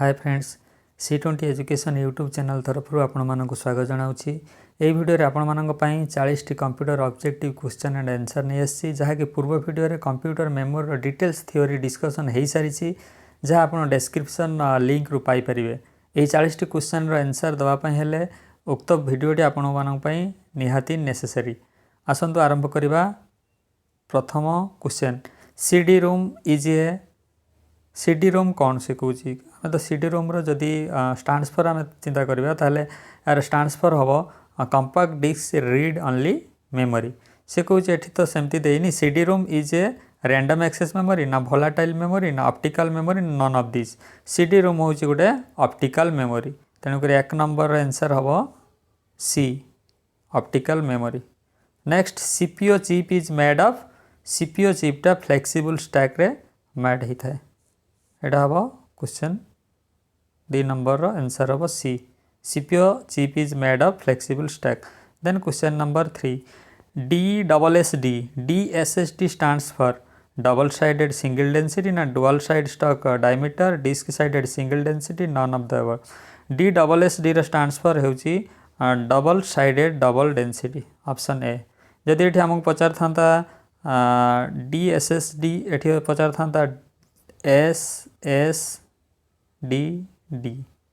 Hi friends C20 education YouTube channel तरफ आपण मानक स्वागत जनाऊँगी। यही भिडियो आपण मानक 40 T computer objective question and answer नहीं आसी जहाँकि पूर्व भिडियो रे computer memory details theory discussion हो सारी जहाँ आप डिस्क्रिप्शन लिंक रु पाई परिवे। यही 40 टी क्वेश्चन रो आंसर दवाई हेले उक्त भिडियोटी आपण मानक निहाती नेसेसरी। आसंतु आरंभ करवा। प्रथम question CD room is a CD रोम कौन से कौन आम तो CD रोम जदि स्टैंड्स फॉर आम चिंता करिबा ताले यार स्टैंड्स फॉर हम compact disc read only memory से कौन एठी तो सेमती देनी। CD ROM is a random access memory ना वोलेटाइल मेमोरी ना optical memory none of this. CD ROM हूँ गोटे ऑप्टिकल मेमोरी तेणुक एक नंबर आंसर हम C optical memory. Next CPU chip is made of CPU चिपटा फ्लेक्सिबल स्टैक रे made होता है। एटा हम क्वेश्चन 2 नंबर आंसर हम सी CPU chip is made of flexible stack. Then question number 3 DSSD DSSD stands for double sided single density ना dual side stock diameter disk sided single density none of the above. DSSD रो stands for होची double sided double density option A. जदि एठी हमको पचार थांता DSSD एठी पचार थांता SSD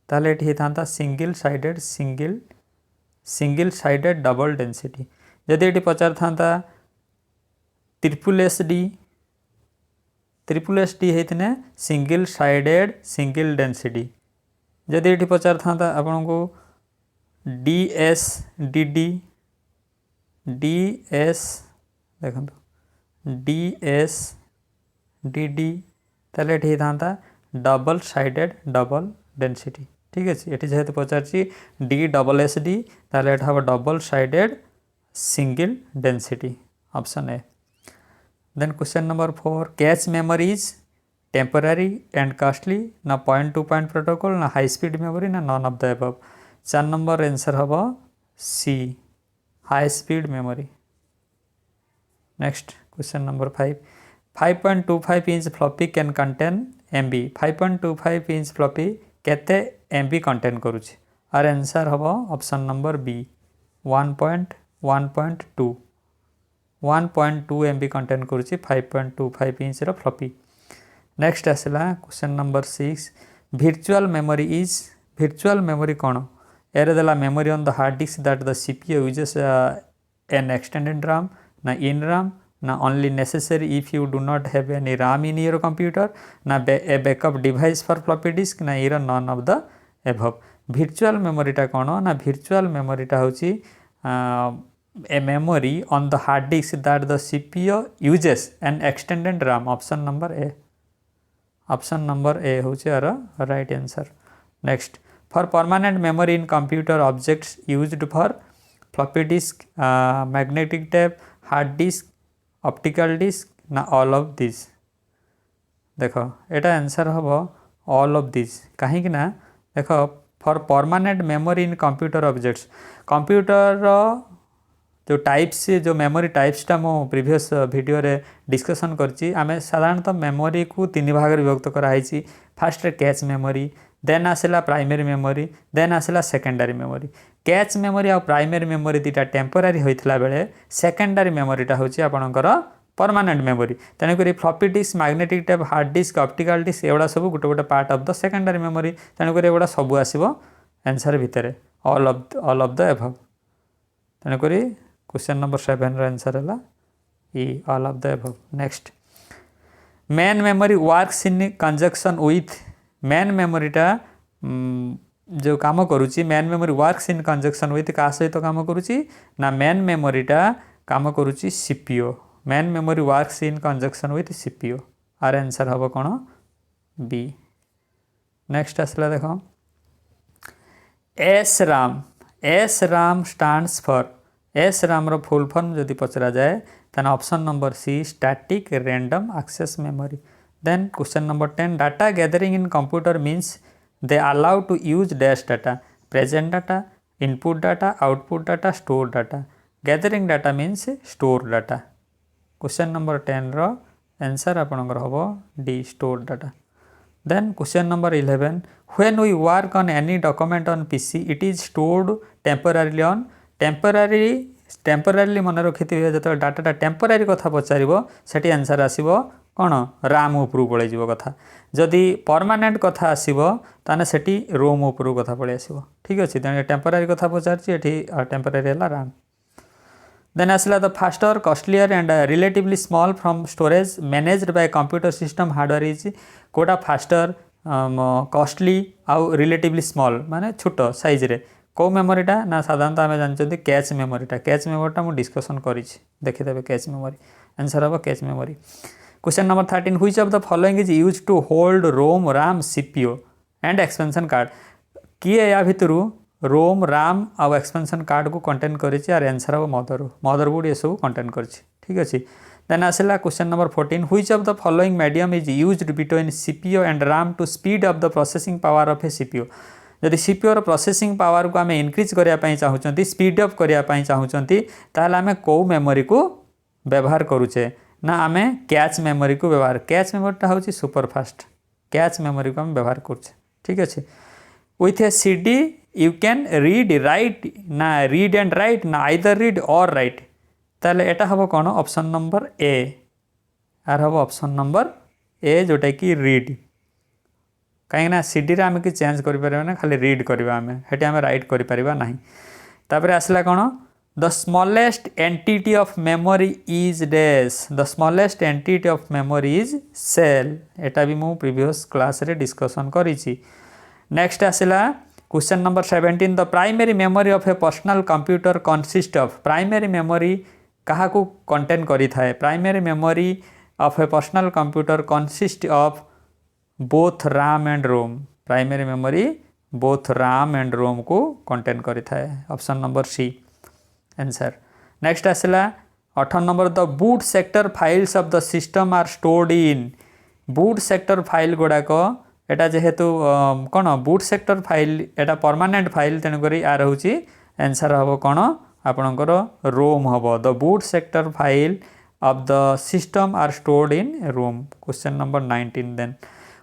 ताले एठी था सिंगल साइडेड डबल डेंसिटी। जदि एठी पचार था SSD होते सिंगल साइडेड सिंगल डेंसिटी। जदि एठी पचार था आपन को DSDD ताले एठी था डबल साइडेड डबल डेंसिटी। ठीक है ये जेहेतु पचार DSSD ताले एठा हम double sided single density option A. Then question number 4 cache memory is temporary and costly ना पॉइंट टू पॉइंट प्रोटोकॉल ना हाई स्पीड मेमोरी ना none of the above. 4 number answer हम C high speed memory. Next question number 5.25 inch floppy can contain MB। 5.25 inch floppy केते MB contain करुछि आर answer हम option number B 1.2 MB contain करुछि 5.25 inch रो floppy. Next आसला question number 6 virtual memory कौन एर देला memory on the hard disk that the CPU uses N extended RAM ना इन RAM ना only necessary if you do not have any RAM in your computer ना a backup device for floppy disk ना एर none of the above। virtual memory टा कौन ना virtual memory टा होची a memory on the hard disk that the CPU uses an extended RAM option number A। option number A होची are right answer। next for permanent memory in computer objects used for floppy disk magnetic tape hard disk optical disk ना all of this. देखो एटा answer हम all of this कहीं ना देख for permanent memory in computer objects computer जो types जो memory टाइप्सटा मो प्रीवियस वीडियो रे डिस्कशन करची। आमे साधारणतः मेमोरी को 3 भाग रे विभक्त कराई। फास्ट रे कैच मेमोरी देन आसला प्राइमरी मेमोरी देन आसला सेकेंडरी मेमोरी। कैच मेमोरी और प्राइमरी मेमोरी दुटा टेम्पोरारी होता बेले सेकेंडरी मेमोरीटा हूँ आपणकर परमानेंट मेमोरी। तेणुक floppy disk magnetic tape hard disk optical disk एगुड़ा सब गोटे गोटे part of the secondary memory. तेणुक एगुड़ा सब आसो आंसर भितर ऑल ऑफ द एभव। तेणुक क्वेश्चन नंबर 7 आंसर है E all of the above. Next main memory works in conjunction with main मेमोरीटा जो काम करुच्ची main memory works in conjunction with क्या सहित काम करुच्ची ना मेन मेमोरीटा काम करुच्ची CPU। Main memory works in conjunction with CPU आर आंसर हम कौन बी। नेक्स्ट आसला देख SRAM स्टैंड्स फॉर SRAM रो फुल फॉर्म जदि पचरा जाए ताना option number C static random access memory. Then question number 10 data gathering in computer means they allow to use dash data present data input data output data store data। gathering data means store data। Question number 10 रो answer आपनकर हबो D store data. Then question number 11, when we work on any document on PC it is stored temporarily on temporarily मन रखिथे जो data temporary कथा पचार से answer आसो कौन राम उपरू पलि जीव कथा जदि परमानेंट कथा आसो ताने सेठी रोम उपरू कथा पलि आसो ठीक अच्छे तेणु टेम्पोरारी कथा पचार टेम्पोरारी है राम देन आसला the faster costlier and relatively small from storage managed by computer system hardware is कोटा फास्टर कॉस्टली आउ रिलेटिवली स्मॉल माने छोट साइज रे कौ मेमोरीटा ना साधारणतः आम जानते कैच मेमोरीटा मुझे डिस्कसन करी देखीदे कैच मेमोरी आंसर हम cache memory question number 13 which of the following is used to hold ROM RAM CPU and expansion card किए या भितर रोम राम आउ एक्सपेंशन कार्ड को कंटेन करी आर आंसर हम मदरबोर्ड ये सब कंटेन कर ठीक अच्छे देन आसला question number 14 which of the following medium is used between CPU and RAM to speed up the processing power of A CPU जदि सीपीयूर प्रोसेसिंग पावर को आम इनक्रीज करने चाहूँगी स्पीड अप करने चाहूँगी ताल आम कौ मेमोरी को व्यवहार करुचे ना आम कैच मेमोरी को व्यवहार कैच मेमोरीटा हूँ सुपरफास्ट कैच मेमोरी को आम व्यवहार करुचे ठीक अच्छे with A CD you can read write ना रीड एंड राइट ना आइदर रीड और राइट ताले एटा हम कौन ऑप्शन नंबर ए आर हम ऑप्शन नंबर ए जोटा कि रीड कहीं सीडी रे आम कि चेंज करें खाली रीड करवा आम हेटी आम राइट करें तापर आसला कौन the smallest entity of memory is dash the smallest entity of memory is cell एटा भी मु प्रीवियस क्लास रे डिस्कशन करी नेक्स्ट आसला question number 17 the primary memory of a personal computer consist of primary memory कहा को contain करी थाए primary memory of a personal computer consist of both RAM and ROM primary memory both RAM and ROM को contain करी थाए option number C answer next आसला 18 number the boot sector files of the system are stored in boot sector file गुड़ाक एटा जेहेतु कौन boot sector file एटा permanent file तेणुक आ रोचे आंसर हम कौन आपणकर रोम हम the boot sector file of the system are stored in ROM question number 19 then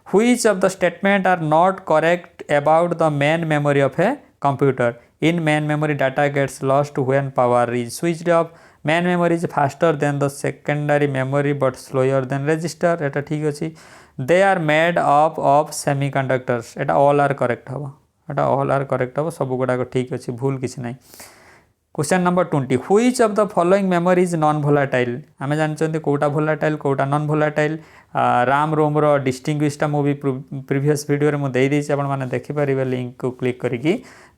which of the statement are not correct about the main memory of a computer in main memory data gets lost when power is switched off main memory is faster than the secondary memory but slower than register एटा ठीक अच्छे they are made up of semiconductors एटा all are correct हम एटा all are correct हम सब गुड़ाक ठीक अच्छे भूल किसी ना question number 20 which of the following memory is non volatile आम जानते कौटा भोलाटाइल कौटा नॉन भोलाटाइल राम रोम रो डिस्टिंग्विशटा मुझे प्रीवियस वीडियो मुझे देदेसी आपने देखिपारे लिंक को क्लिक करी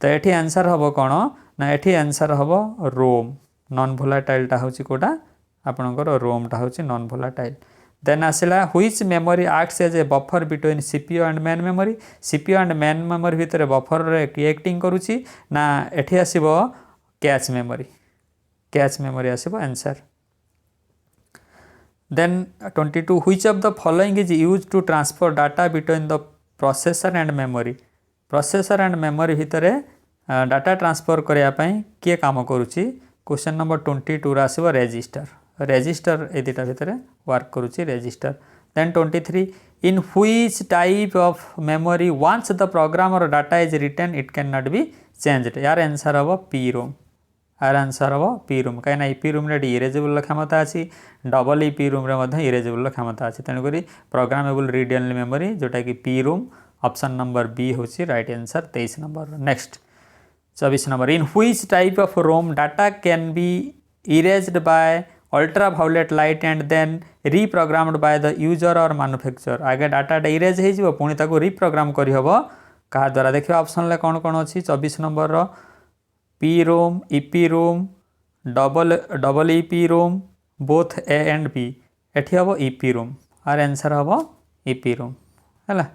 तो ये आंसर हम कौन ना ये आंसर हम रोम नॉन भोलाटाइलटा हूँ कौटा आपणकर रोमटा हूँ नॉन भोलाटाइल देन आसला which memory acts as a buffer between CPU and main memory CPU and main memory भितर बफर रिएक्टिंग करुच्ची ना एठी आसीबो कैच मेमोरी आसीबो answer then 22 which of the following is use to transfer data between the processor and memory भितर data transfer करने किए काम करुच्ची क्वेश्चन नंबर 22 आसीबो रेजिस्टर ए दुटा भितर वर्क करुच्ची register then 23 in which type of memory once the program और data is written it can not be changed यार आंसर हम पी रोम आर आंसर हम पी रोम कहीं पी रोम इरेजेबल क्षमता अच्छी डबल पी रोम इरेजेबल क्षमता अच्छी तेणुक प्रोग्रामेबल रीड ओनली मेमोरी जोटा कि P ROM option number B हूँ right answer 23 number next 24 number in which type of ROM data can be erased by ultraviolet light and then reprogrammed by the user और manufacture आगे data erase हो पुणी ताको reprogram करहब क्या द्वारा देखिए option कौन कौन अच्छी 24 number P ROM EP ROM double EP ROM both A and B एठी हम ईपी रोम आर आंसर हम ईपी रोम है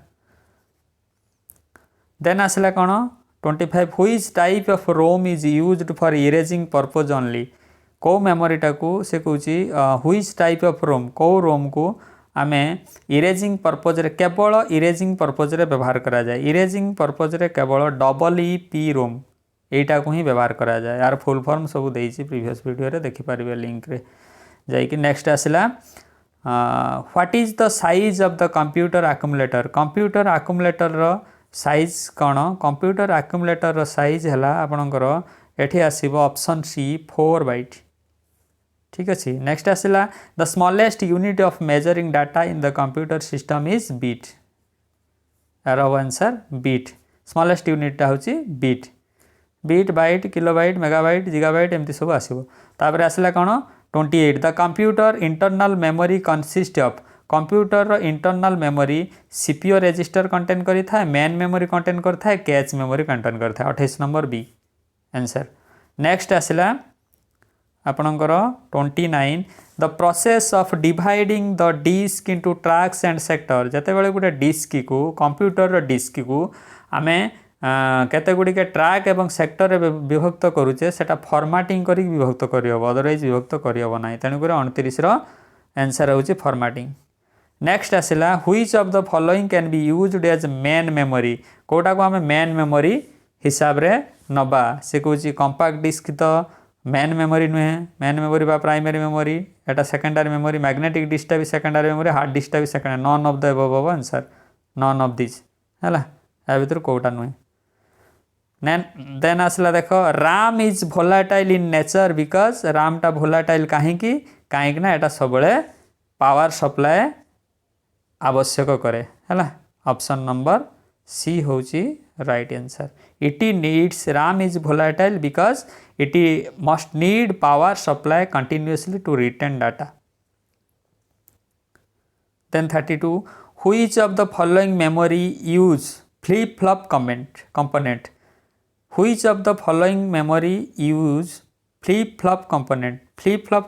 देन आसला कौन 25 which type of ROM is used for erasing purpose only कौ मेमोरीटा को से कौन व्हिच टाइप ऑफ रोम कौ रोम को आम इरेजिंग पर्पज रे केवल इरेजिंग पर्पज रे व्यवहार करा जाए इरेजिंग पर्पज रे केवल डबल पी रोम यहीटा को ही व्यवहार करा जाए यार फुल फॉर्म सब देती प्रीवियस वीडियो रे देखिपारे लिंक रे जाइए नेक्स्ट आसला what is the size of the computer accumulator रो साइज कौन कंप्यूटर आक्युमुलेटर रो साइज है आपणकर एठी आसीबो ऑप्शन सी 4 बाइट ठीक अच्छे। नेक्स्ट आसला the smallest unit of measuring data in the computer system is bit यार आंसर बिट स्मॉलेस्ट यूनिटा हूँ bit bit byte kilobyte megabyte gigabyte एमती सब आसो। तापर आसला कौन 28 the computer internal memory consist of computer रो internal memory CPU register contain करी था मेन मेमोरी कंटेन करता है कैच मेमोरी कंटेन करता है 28 नंबर बी आंसर। नेक्स्ट आसला आपणकर 29 the process of dividing the disk into tracks and sector जते बेले गोटे डिस्क को कंप्यूटर डिस्क को आमे केते गुडी के ट्रैक एवं सेक्टर विभक्त करूचे सेटा फॉर्मेटिंग करी विभक्त करी हबो अदरवाइज विभक्त करी हबो नाही तेनु करे 29 रो आंसर होची फॉर्मेटिंग। नेक्स्ट आसला which of the following can be used as main memory कोटा को आमे मेन मेमोरी हिसाब रे नबा से कहूँ कंपैक्ट डिस्क तो मेन मेमोरी नुहे मेन मेमोरी बा प्राइमरी मेमोरी एटा सेकेंडरी मेमोरी मैग्नेटिक डिस्कटा भी सेकेंडरी मेमोरी हार्ड डिस्कटा भी secondary none of the above answer none of this है या भर कौटा नुहे। देन आसला देख Ram is volatile in nature because रामटा भोलाटाइल कहीं कहीं एटा सब पावर सप्लाय आवश्यक करे है ऑप्शन नंबर सी होची right answer. It needs RAM is volatile because it must need power supply continuously to retain data. Then 32 which of the following memory use flip flop component which of the following memory use flip flop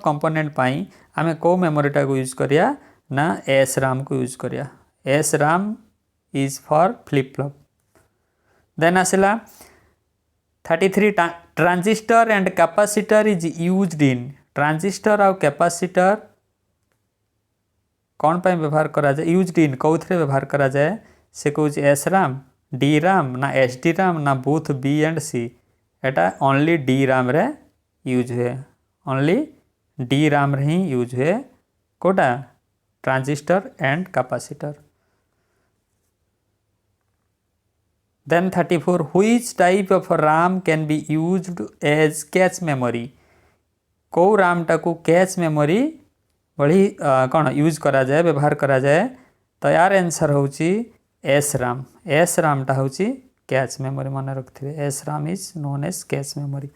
component पाई आमे को मेमोरीटा को use करिया ना S Ram को use करिया S RAM is for flip flop. Then आसला 33 transistor and capacitor is used in transistor और कैपेसिटर कौन पाई व्यवहार करा जाए यूज्ड इन कौथरे व्यवहार करा जाए से कहूँ एस राम डी राम ना एस डी राम ना both B and C Etah only D Ram रे यूज हुए ओनली डी राम रे ही यूज हुए कोटा transistor and capacitor. Then 34 which type of RAM can be used as cache memory को RAM टाकू कैच मेमोरी बड़ी कौन यूज करा जाए व्यवहार करा जाए तो यार आंसर होची एस राम टा होची कैच मेमोरी मन रखिथे S RAM is known as cache memory.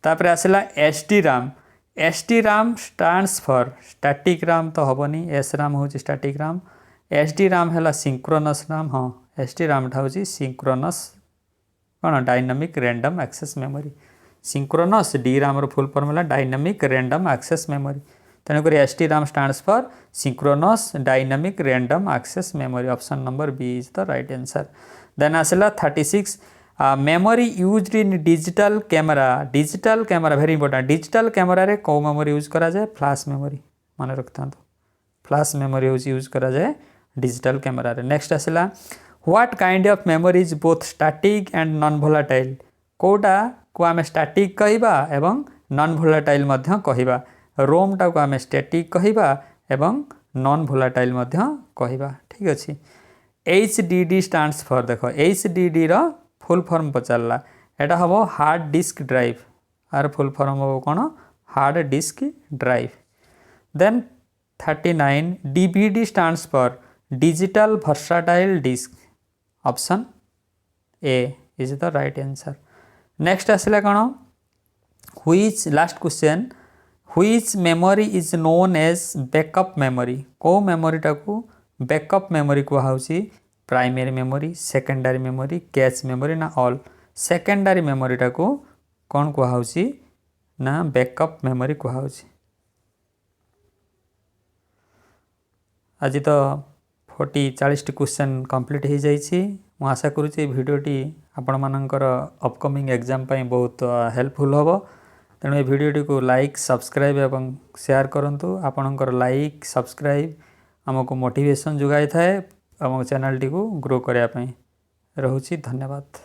तापर आसला S T RAM stands for static RAM तो हबनी एस राम होची static RAM S D RAM है सिंक्रोनस राम हाँ एस टी राम टा हूँ सिंक्रोनस कौन dynamic random access memory synchronous D RAM full form है डायनामिक रैंडम एक्सेस मेमोरी तेणुक S T RAM stands for synchronous dynamic random access memory option number B is the right answer. Then आसला 36 memory used in digital camera very important digital camera रे को memory use करा जाए flash memory मन रखता flash memory use करा जाए digital camera रे। नेक्स्ट आसला what kind of memory is both static and non volatile कोटा को आम स्टैटिक कहवा एवं नॉन भोलाटाइल मध्य कहवा रोम टा को आम स्टैटिक कहवा एवं नॉन भोलाटाइल मध्य कहवा ठीक अच्छे। HDD स्टैंड्स फॉर देख HDD रो फुल फॉर्म पचारला एटा हम हार्ड डिस्क ड्राइव आर फुल फॉर्म हम कौन hard disk drive. Then 39 DVD stands for digital versatile disk option A is the right answer. Next आसला कौन which last question which memory is known as backup memory को memory टाकू backup memory कहुची primary memory secondary memory cache memory ना all secondary memory टाकू कौन कहुची ना backup memory कहुची। आज तो 40 क्वेश्चन कंप्लीट हो जाइए मुझे आशा करुँचे भिडियोटी आपण मानकर अपकमिंग एग्जाम पाई बहुत हेल्पफुल हम तेणु ये भिडियोटी को लाइक सब्सक्राइब एवं शेयर करूँ आपणकर लाइक सब्सक्राइब आमको मोटिवेशन जोगाई थाए चैनल टी को ग्रो करने। रोची धन्यवाद।